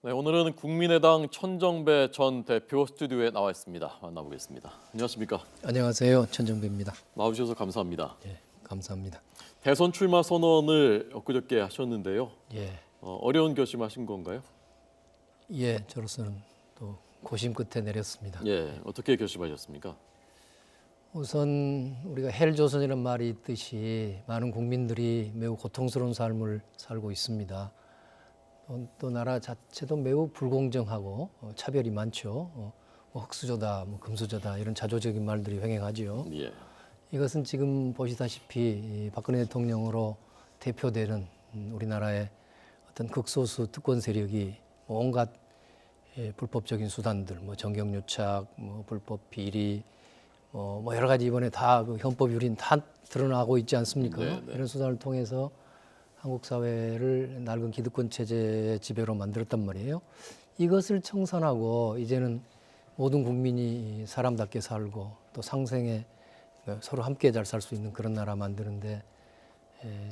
네, 오늘은 국민의당 천정배 전 대표 스튜디오에 나와 있습니다. 만나보겠습니다. 안녕하십니까? 안녕하세요. 천정배입니다. 나와주셔서 감사합니다. 예, 감사합니다. 대선 출마 선언을 엊그저께 하셨는데요. 예, 어려운 결심하신 건가요? 예, 저로서는 또 고심 끝에 내렸습니다. 예, 어떻게 결심하셨습니까? 우선 우리가 헬조선이라는 말이 있듯이 많은 국민들이 매우 고통스러운 삶을 살고 있습니다. 또 나라 자체도 매우 불공정하고 차별이 많죠. 뭐 흑수저다, 뭐 금수저다 이런 자조적인 말들이 횡행하지요. 예, 이것은 지금 보시다시피 이 박근혜 대통령으로 대표되는 우리나라의 어떤 극소수 특권 세력이 온갖 불법적인 수단들, 뭐 정경유착, 뭐 불법 비리, 뭐 여러 가지 이번에 다 그 헌법 유린 다 드러나고 있지 않습니까? 네, 네. 이런 수단을 통해서 한국 사회를 낡은 기득권 체제의 지배로 만들었단 말이에요. 이것을 청산하고 이제는 모든 국민이 사람답게 살고 또 상생에 서로 함께 잘 살 수 있는 그런 나라 만드는데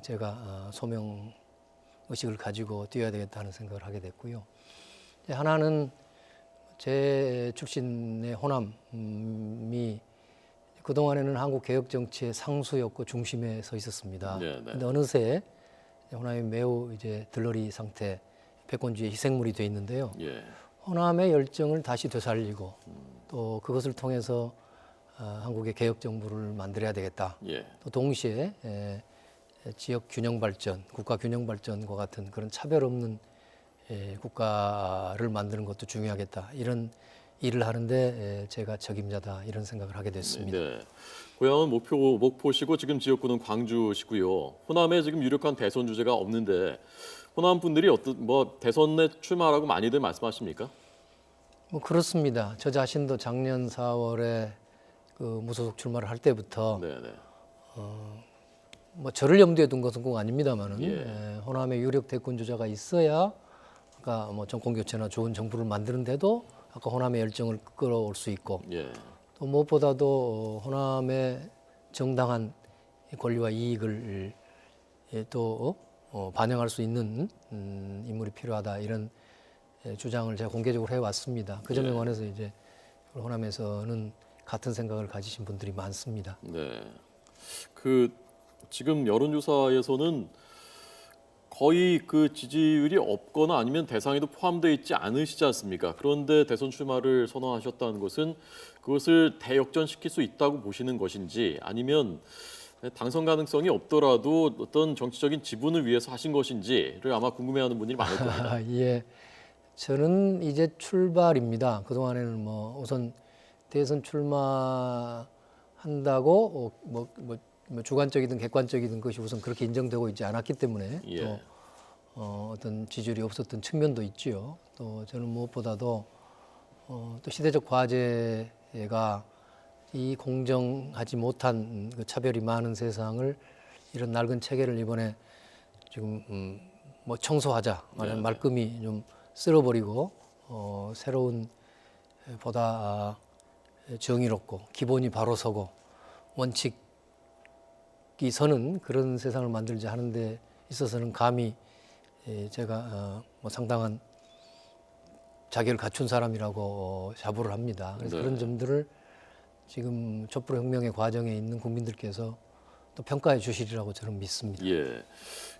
제가 소명 의식을 가지고 뛰어야 되겠다는 생각을 하게 됐고요. 하나는 제 출신의 호남이 그동안에는 한국 개혁 정치의 상수였고 중심에 서 있었습니다. 네, 네. 그런데 어느새 호남이 매우 이제 들러리 상태, 패권주의 희생물이 돼 있는데요. 예, 호남의 열정을 다시 되살리고 또 그것을 통해서 한국의 개혁 정부를 만들어야 되겠다. 예, 또 동시에 지역 균형 발전, 국가 균형 발전과 같은 그런 차별 없는 국가를 만드는 것도 중요하겠다. 이런 일을 하는데 제가 적임자다 이런 생각을 하게 됐습니다. 네. 고향은 목포시고 지금 지역구는 광주시고요. 호남에 지금 유력한 대선 주제가 없는데 호남 분들이 대선에 출마라고 많이들 말씀하십니까? 뭐 그렇습니다. 저 자신도 작년 4월에 그 무소속 출마를 할 때부터 네, 네. 뭐 저를 염두에 둔 것은 꼭 아닙니다만은 예. 호남에 유력 대권 주자가 있어야 아까 뭐 정권 교체나 좋은 정부를 만드는데도 아까 호남의 열정을 끌어올 수 있고 예, 또 무엇보다도 호남의 정당한 권리와 이익을 또 반영할 수 있는 인물이 필요하다 이런 주장을 제가 공개적으로 해왔습니다. 그 점에 예. 관해서 이제 호남에서는 같은 생각을 가지신 분들이 많습니다. 네. 그 지금 여론조사에서는 거의 그 지지율이 없거나 아니면 대상에도 포함되어 있지 않으시지 않습니까? 그런데 대선 출마를 선언하셨다는 것은 그것을 대역전시킬 수 있다고 보시는 것인지 아니면 당선 가능성이 없더라도 어떤 정치적인 지분을 위해서 하신 것인지를 아마 궁금해하는 분들이 많을 겁니다. 예, 저는 이제 출발입니다. 그동안에는 뭐 우선 대선 출마한다고 뭐 주관적이든 객관적이든 것이 우선 그렇게 인정되고 있지 않았기 때문에 예. 또 어떤 지지율이 없었던 측면도 있지요. 또 저는 무엇보다도 또 시대적 과제가 이 공정하지 못한 그 차별이 많은 세상을 이런 낡은 체계를 이번에 지금 뭐 청소하자 말하는 말끔히 좀 쓸어버리고 새로운 보다 정의롭고 기본이 바로 서고 원칙이 서는 그런 세상을 만들자 하는데 있어서는 감히 제가 뭐 상당한 자격을 갖춘 사람이라고 자부를 합니다. 그래서 네. 그런 점들을 지금 촛불 혁명의 과정에 있는 국민들께서 또 평가해 주시리라고 저는 믿습니다. 예.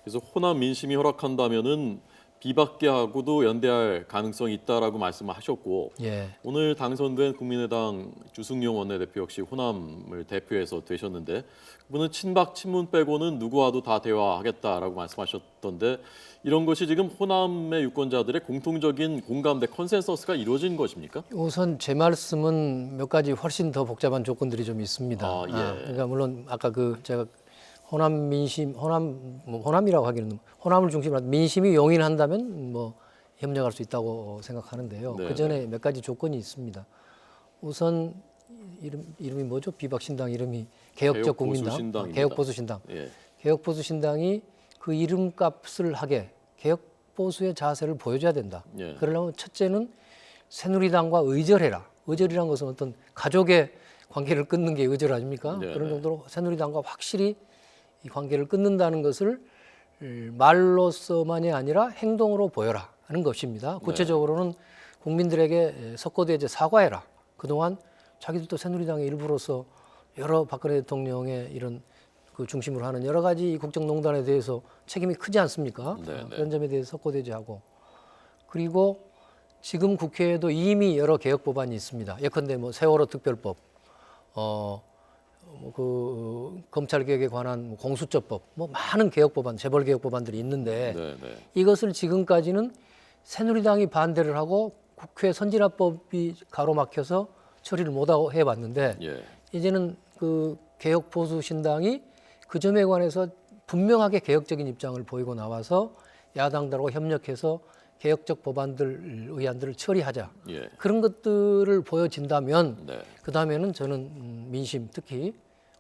그래서 호남 민심이 허락한다면은 비박계하고도 연대할 가능성이 있다라고 말씀을 하셨고 예. 오늘 당선된 국민의당 주승용 원내대표 역시 호남을 대표해서 되셨는데 그분은 친박 친문 빼고는 누구와도 다 대화하겠다라고 말씀하셨던데 이런 것이 지금 호남의 유권자들의 공통적인 공감대 컨센서스가 이루어진 것입니까? 우선 제 말씀은 몇 가지 훨씬 더 복잡한 조건들이 좀 있습니다. 아, 예. 그러니까 물론 아까 그 제가 호남 민심, 호남이라고 하기는 호남을 중심으로 민심이 용인한다면 뭐 협력할 수 있다고 생각하는데요. 네, 그 전에 몇 가지 조건이 있습니다. 우선 이름이 뭐죠? 비박신당 이름이 개혁적 국민당, 개혁보수신당입니다. 개혁보수신당. 예. 개혁보수신당이 그 이름값을 하게 개혁보수의 자세를 보여줘야 된다. 예. 그러려면 첫째는 새누리당과 의절해라. 의절이란 것은 어떤 가족의 관계를 끊는 게 의절 아닙니까? 네, 그런 네. 정도로 새누리당과 확실히 이 관계를 끊는다는 것을 말로서만이 아니라 행동으로 보여라. 하는 것입니다. 구체적으로는 국민들에게 석고대죄 사과해라. 그동안 자기들도 새누리당의 일부로서 여러 박근혜 대통령의 이런 그 중심으로 하는 여러 가지 이 국정농단에 대해서 책임이 크지 않습니까? 그런 점에 대해서 석고대죄하고, 그리고 지금 국회에도 이미 여러 개혁 법안이 있습니다. 예컨대 뭐 세월호 특별법, 검찰 개혁에 관한 공수처법, 뭐 많은 개혁 법안, 재벌 개혁 법안들이 있는데 이것을 지금까지는 새누리당이 반대를 하고 국회 선진화법이 가로막혀서 처리를 못하고 해봤는데 이제는 그 개혁 보수 신당이 그 점에 관해서 분명하게 개혁적인 입장을 보이고 나와서 야당들하고 협력해서 개혁적 법안들, 의안들을 처리하자. 그런 것들을 보여진다면 그 다음에는 저는 민심, 특히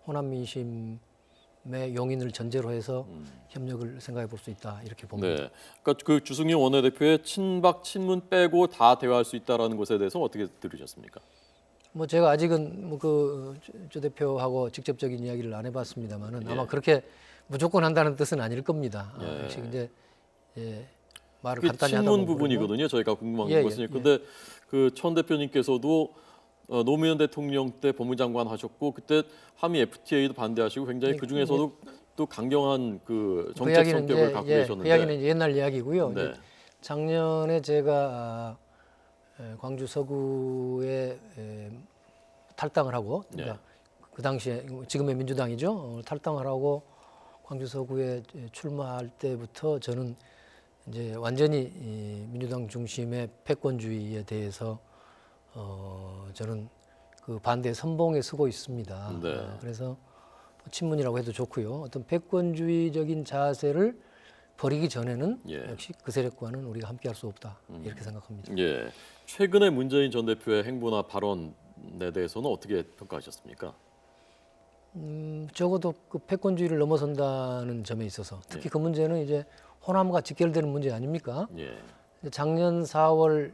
호남 민심의 용인을 전제로 해서 협력을 생각해 볼 수 있다 이렇게 봅니다. 네. 그러니까 그 주승용 원내대표의 친박 친문 빼고 다 대화할 수 있다라는 것에 대해서 어떻게 들으셨습니까? 뭐 제가 아직은 뭐 조 대표하고 직접적인 이야기를 안 해봤습니다만은 아마 그렇게 무조건 한다는 뜻은 아닐 겁니다. 역시 이제 말을 간단히 하다 친문 보면 부분이거든요. 저희가 궁금한 것은 그런데 그 천 대표님께서도 노무현 대통령 때 법무장관 하셨고 그때 한미 FTA도 반대하시고 굉장히 그 중에서도 또 강경한 그 정책 성격을 갖고 계셨는데 그 이야기는 이제 옛날 이야기고요. 이제 작년에 제가 광주 서구에 탈당을 하고, 그러니까 그 당시에 지금의 민주당이죠. 탈당을 하고 광주 서구에 출마할 때부터 저는 이제 완전히 이 민주당 중심의 패권주의에 대해서 저는 그 반대 선봉에 서고 있습니다. 그래서 친문이라고 해도 좋고요. 어떤 패권주의적인 자세를 버리기 전에는 역시 그 세력과는 우리가 함께할 수 없다 이렇게 생각합니다. 최근에 문재인 전 대표의 행보나 발언에 대해서는 어떻게 평가하셨습니까? 적어도 그 패권주의를 넘어선다는 점에 있어서 특히 그 문제는 이제 호남과 직결되는 문제 아닙니까? 작년 4월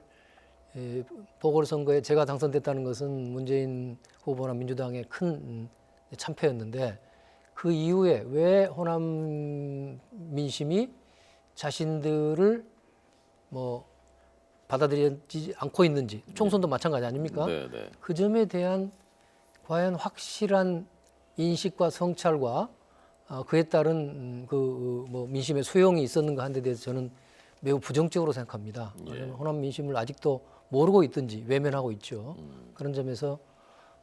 보궐선거에 제가 당선됐다는 것은 문재인 후보나 민주당의 큰 참패였는데 그 이후에 왜 호남 민심이 자신들을 뭐 받아들이지 않고 있는지, 총선도 마찬가지 아닙니까? 그 점에 대한 과연 확실한 인식과 성찰과 그에 따른 그 뭐 민심의 소용이 있었는가 하는 데 대해서 저는 매우 부정적으로 생각합니다. 호남 민심을 아직도 모르고 있든지 외면하고 있죠. 그런 점에서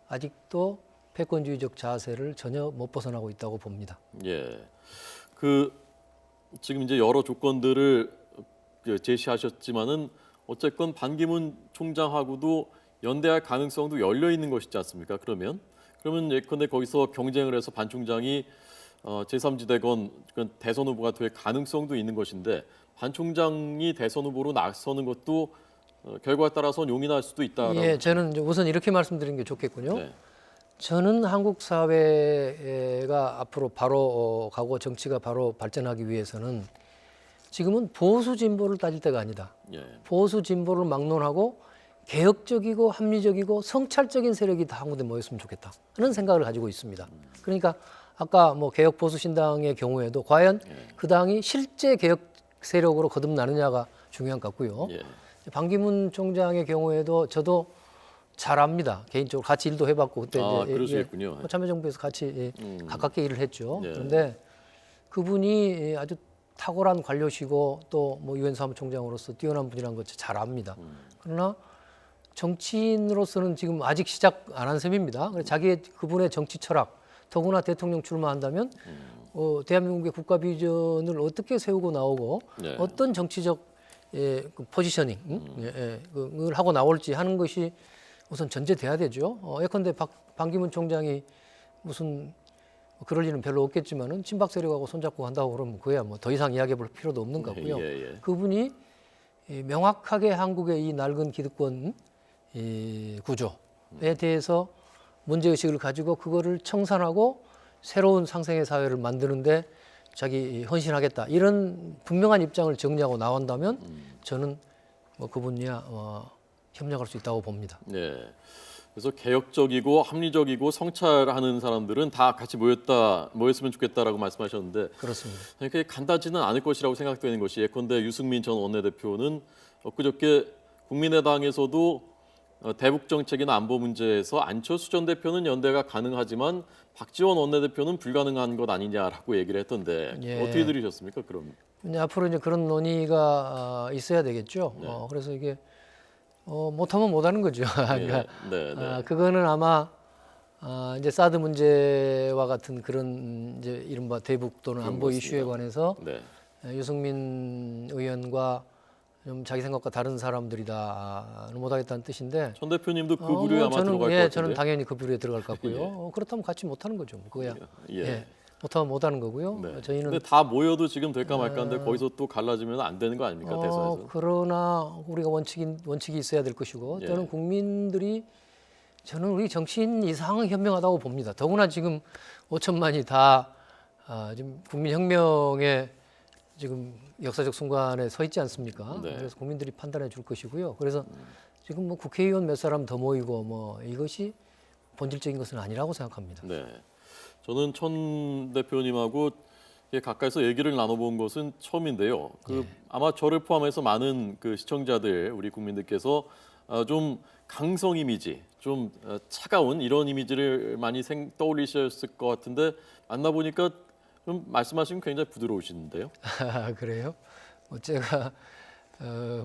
아직도 패권주의적 자세를 전혀 못 벗어나고 있다고 봅니다. 그 지금 이제 여러 조건들을 제시하셨지만은 어쨌건 반기문 총장하고도 연대할 가능성도 열려 있는 것이지 않습니까? 그러면 예컨대 거기서 경쟁을 해서 반 총장이 제3지대건 대선 후보가 될 가능성도 있는 것인데 반 총장이 대선 후보로 나서는 것도 결과에 따라서는 용인할 수도 있다. 저는 우선 이렇게 말씀드리는 게 좋겠군요. 저는 한국 사회가 앞으로 바로 가고 정치가 바로 발전하기 위해서는 지금은 보수 진보를 따질 때가 아니다. 보수 진보를 막론하고 개혁적이고 합리적이고 성찰적인 세력이 다 한 군데 모였으면 좋겠다 하는 생각을 가지고 있습니다. 그러니까 아까 뭐 개혁 보수 신당의 경우에도 과연 그 당이 실제 개혁 세력으로 거듭나느냐가 중요한 것 같고요. 반기문 총장의 경우에도 저도 잘 압니다. 개인적으로 같이 일도 해봤고 그때 그러시겠군요. 참여정부에서 같이 가깝게 일을 했죠. 그런데 그분이 아주 탁월한 관료시고 또 뭐 유엔 사무총장으로서 뛰어난 분이라는 것 잘 압니다. 그러나 정치인으로서는 지금 아직 시작 안 한 셈입니다. 그분의 정치 철학, 더구나 대통령 출마한다면 대한민국의 국가 비전을 어떻게 세우고 나오고 어떤 정치적 그 포지셔닝을 하고 나올지 하는 것이 우선 전제돼야 되죠. 예컨대 반기문 총장이 무슨 그럴 일은 별로 없겠지만은 친박 세력하고 손잡고 간다고 그러면 그야 뭐 더 이상 이야기해볼 필요도 없는 거고요. 그분이 명확하게 한국의 이 낡은 기득권 구조에 대해서 문제의식을 가지고 그거를 청산하고 새로운 상생의 사회를 만드는데 자기 헌신하겠다 이런 분명한 입장을 정리하고 나온다면 저는 뭐 그분이야 협력할 수 있다고 봅니다. 그래서 개혁적이고 합리적이고 성찰하는 사람들은 다 같이 모였으면 좋겠다라고 말씀하셨는데 그렇습니다. 그렇게 간단지는 않을 것이라고 생각되는 것이 예컨대 유승민 전 원내대표는 엊그저께 국민의당에서도 대북 정책이나 안보 문제에서 안철수 전 대표는 연대가 가능하지만 박지원 원내대표는 불가능한 것 아니냐라고 얘기를 했던데 예. 어떻게 들으셨습니까? 그럼 이제 앞으로 이제 그런 논의가 있어야 되겠죠. 네. 그래서 이게 못하면 못하는 거죠. 그러니까 그거는 아마 이제 사드 문제와 같은 그런 이제 이른바 대북 또는 안보 그렇습니다. 이슈에 관해서 네. 유승민 의원과 좀 자기 생각과 다른 사람들이다는 못하겠다는 뜻인데. 전 대표님도 그 부류에 아마 들어갈 것 같은데. 저는 당연히 그 부류에 들어갈 것 같고요. 그렇다면 같이 못하는 거죠. 그거야. 예. 못하면 못하는 거고요. 네. 저희는 근데 다 모여도 지금 될까 말까인데 거기서 또 갈라지면 안 되는 거 아닙니까 대선에서? 그러나 우리가 원칙이 있어야 될 것이고 예. 또는 국민들이 저는 우리 정치인 이상은 현명하다고 봅니다. 더구나 지금 5천만이 다 지금 국민혁명의 지금 역사적 순간에 서 있지 않습니까? 네. 그래서 국민들이 판단해 줄 것이고요. 그래서 지금 뭐 국회의원 몇 사람 더 모이고 뭐 이것이 본질적인 것은 아니라고 생각합니다. 네. 저는 천 대표님하고 가까이서 얘기를 나눠본 것은 처음인데요. 아마 저를 포함해서 많은 그 시청자들, 우리 국민들께서 좀 강성 이미지, 좀 차가운 이런 이미지를 많이 떠올리셨을 것 같은데 만나보니까 좀 말씀하시면 굉장히 부드러우시는데요. 그래요? 제가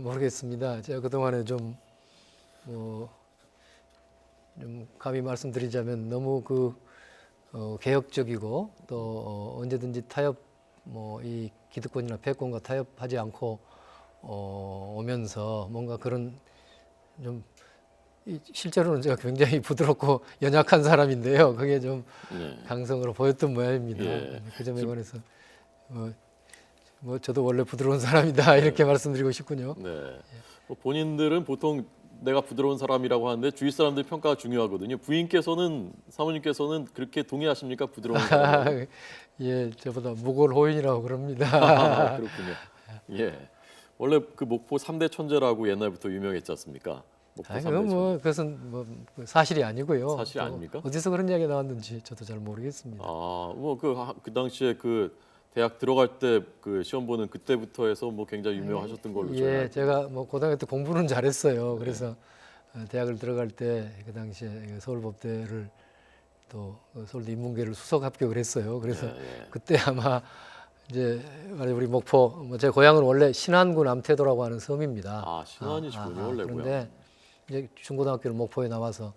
모르겠습니다. 제가 그동안에 좀 감히 말씀드리자면 너무 개혁적이고 또 언제든지 타협 이 기득권이나 패권과 타협하지 않고 오면서 뭔가 그런 좀 실제로는 제가 굉장히 부드럽고 연약한 사람인데요. 그게 좀 강성으로 보였던 모양입니다. 예. 그 점에 관해서 저도 원래 부드러운 사람이다 이렇게 말씀드리고 싶군요. 네. 본인들은 보통 내가 부드러운 사람이라고 하는데 주위 사람들 평가가 중요하거든요. 부인께서는 사모님께서는 그렇게 동의하십니까? 부드러운 사람? 예, 저보다 무골호인이라고 그럽니다. 그렇군요. 예. 원래 그 목포 3대 천재라고 옛날부터 유명했지 않습니까? 목포 3대 천재. 그것은 사실이 아니고요. 사실이 아닙니까? 어디서 그런 이야기가 나왔는지 저도 잘 모르겠습니다. 그 당시에 그 대학 들어갈 때 그 시험 보는 그때부터 해서 굉장히 유명하셨던 걸로 저는 알고 제가 고등학교 때 공부는 잘했어요. 그래서 대학을 들어갈 때 그 당시에 서울법대를 또 서울대 인문계를 수석 합격을 했어요. 그래서 그때 아마 이제 우리 목포 제 고향은 원래 신안군 암태도라고 하는 섬입니다. 신안이시군요, 원래 그런데 이제 중고등학교를 목포에 나와서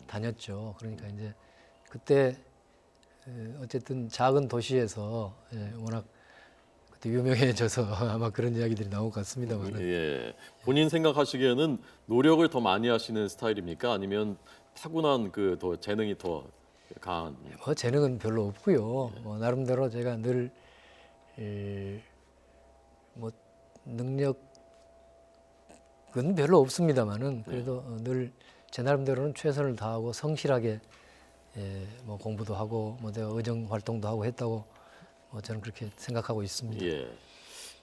다녔죠. 그러니까 이제 그때 어쨌든 작은 도시에서 워낙 그때 유명해져서 아마 그런 이야기들이 나온 것 같습니다만. 예. 본인 생각하시기에는 노력을 더 많이 하시는 스타일입니까? 아니면 타고난 더 재능이 더 강한? 재능은 별로 없고요. 나름대로 제가 늘 능력은 별로 없습니다만은 그래도 늘 제 나름대로는 최선을 다하고 성실하게 공부도 하고 내가 의정 활동도 하고 했다고 저는 그렇게 생각하고 있습니다. 예.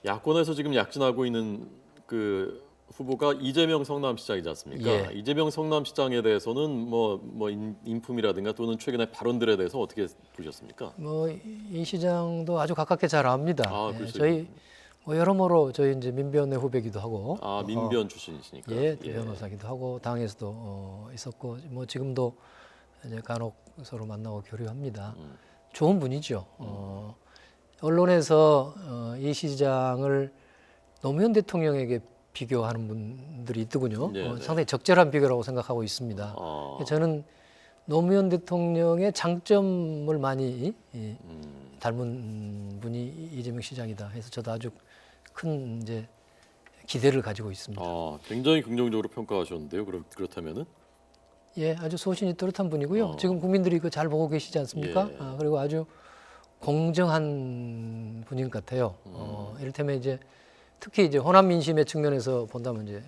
야권에서 지금 약진하고 있는 그 후보가 이재명 성남시장이지 않습니까? 이재명 성남시장에 대해서는 인품이라든가 또는 최근의 발언들에 대해서 어떻게 보셨습니까? 이 시장도 아주 가깝게 잘 압니다. 저희 여러모로 저희 이제 민변의 후배기도 하고. 민변 출신이시니까. 변호사기도 하고 당에서도 있었고 지금도 이제 간혹 서로 만나고 교류합니다. 좋은 분이죠. 언론에서 이 시장을 노무현 대통령에게 비교하는 분들이 있더군요. 상당히 적절한 비교라고 생각하고 있습니다. 저는 노무현 대통령의 장점을 많이 닮은 분이 이재명 시장이다 해서 저도 아주 큰 이제 기대를 가지고 있습니다. 굉장히 긍정적으로 평가하셨는데요. 그렇다면은? 아주 소신이 뚜렷한 분이고요. 지금 국민들이 그거 잘 보고 계시지 않습니까? 그리고 아주 공정한 분인 것 같아요. 이를테면 이제 특히 이제 호남 민심의 측면에서 본다면 이제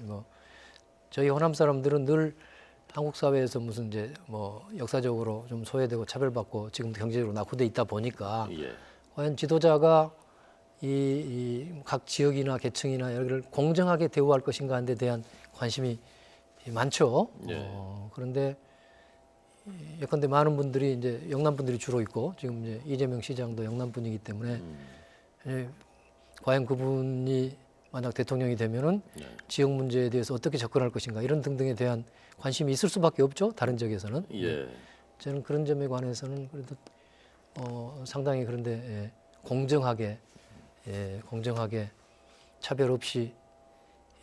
저희 호남 사람들은 늘 한국 사회에서 무슨 이제 역사적으로 좀 소외되고 차별받고 지금도 경제적으로 낙후돼 있다 보니까 과연 지도자가 이 각 지역이나 계층이나 여기를 공정하게 대우할 것인가에 대한 관심이 많죠. 그런데 예컨대 많은 분들이 이제 영남 분들이 주로 있고 지금 이제 이재명 시장도 영남 분이기 때문에 과연 그분이 만약 대통령이 되면은 네. 지역 문제에 대해서 어떻게 접근할 것인가 이런 등등에 대한 관심이 있을 수밖에 없죠. 다른 지역에서는. 예. 저는 그런 점에 관해서는 그래도 상당히 그런데 공정하게 차별 없이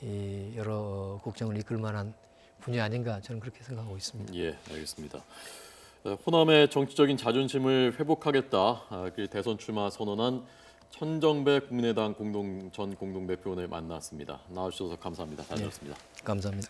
이 여러 국정을 이끌 만한 분이 아닌가 저는 그렇게 생각하고 있습니다. 예, 알겠습니다. 호남의 정치적인 자존심을 회복하겠다. 그 대선 출마 선언한 천정배 국민의당 전 공동대표 오늘 만났습니다. 나와주셔서 감사합니다. 잘 들었습니다. 감사합니다.